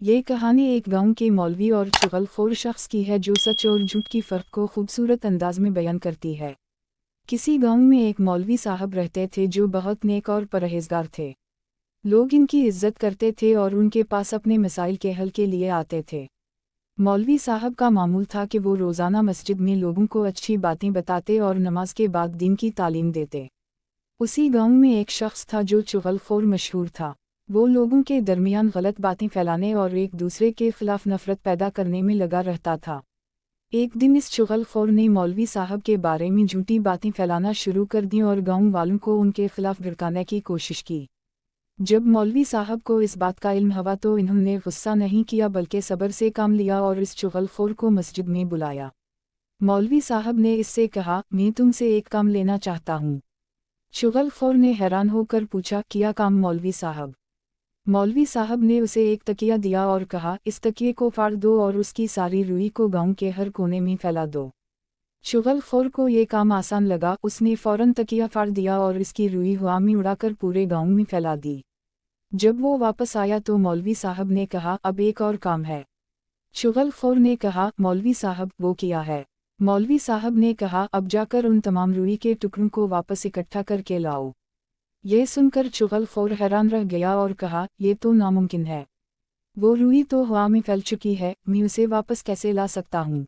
ये कहानी एक गांव के मौलवी और चुगलखोर शख्स की है जो सच और झूठ की फ़र्क को खूबसूरत अंदाज में बयान करती है। किसी गांव में एक मौलवी साहब रहते थे जो बहुत नेक और परहेजगार थे। लोग इनकी इज्जत करते थे और उनके पास अपने मसाइल के हल के लिए आते थे। मौलवी साहब का मामूल था कि वो रोज़ाना मस्जिद में लोगों को अच्छी बातें बताते और नमाज के बाद दीन की तालीम देते। उसी गांव में एक शख्स था जो चुगलखोर मशहूर था। वो लोगों के दरमियान गलत बातें फैलाने और एक दूसरे के खिलाफ नफरत पैदा करने में लगा रहता था। एक दिन इस चुगलखोर ने मौलवी साहब के बारे में झूठी बातें फैलाना शुरू कर दी और गांव वालों को उनके खिलाफ भड़काने की कोशिश की। जब मौलवी साहब को इस बात का इल्म हुआ तो इन्होंने गुस्सा नहीं किया बल्कि सब्र से काम लिया और इस चुगलखोर को मस्जिद में बुलाया। मौलवी साहब ने इससे कहा, मैं तुमसे एक काम लेना चाहता हूँ। चुगलखोर ने हैरान होकर पूछा, क्या काम मौलवी साहब? मौलवी साहब ने उसे एक तकिया दिया और कहा, इस तकिए को फाड़ दो और उसकी सारी रुई को गांव के हर कोने में फैला दो। चुगलखोर को ये काम आसान लगा। उसने फौरन तकिया फाड़ दिया और इसकी रुई हवा में उड़ाकर पूरे गांव में फैला दी। जब वो वापस आया तो मौलवी साहब ने कहा, अब एक और काम है। चुगलखोर ने कहा, मौलवी साहब वो क्या है? मौलवी साहब ने कहा, अब जाकर उन तमाम रुई के टुकड़ों को वापस इकट्ठा करके लाओ। ये सुनकर चुगलखोर हैरान रह गया और कहा, ये तो नामुमकिन है। वो रुई तो हवा में फैल चुकी है, मैं उसे वापस कैसे ला सकता हूँ?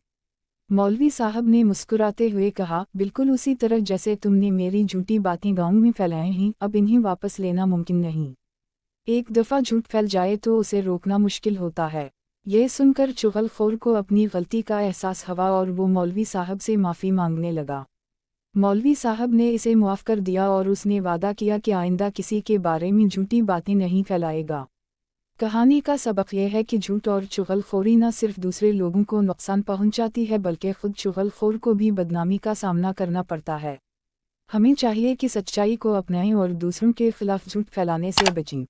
मौलवी साहब ने मुस्कुराते हुए कहा, बिल्कुल उसी तरह जैसे तुमने मेरी झूठी बातें गांव में फैलाई हैं, अब इन्हें वापस लेना मुमकिन नहीं। एक दफ़ा झूठ फैल जाए तो उसे रोकना मुश्किल होता है। यह सुनकर चुगलखोर को अपनी गलती का एहसास हुआ और वो मौलवी साहब से माफ़ी मांगने लगा। मौलवी साहब ने इसे मुआफ़ कर दिया और उसने वादा किया कि आइंदा किसी के बारे में झूठी बातें नहीं फैलाएगा। कहानी का सबक यह है कि झूठ और चुगलखोरी न सिर्फ दूसरे लोगों को नुकसान पहुंचाती है बल्कि खुद चुगलखोर को भी बदनामी का सामना करना पड़ता है। हमें चाहिए कि सच्चाई को अपनाएं और दूसरों के खिलाफ झूठ फैलाने से बचें।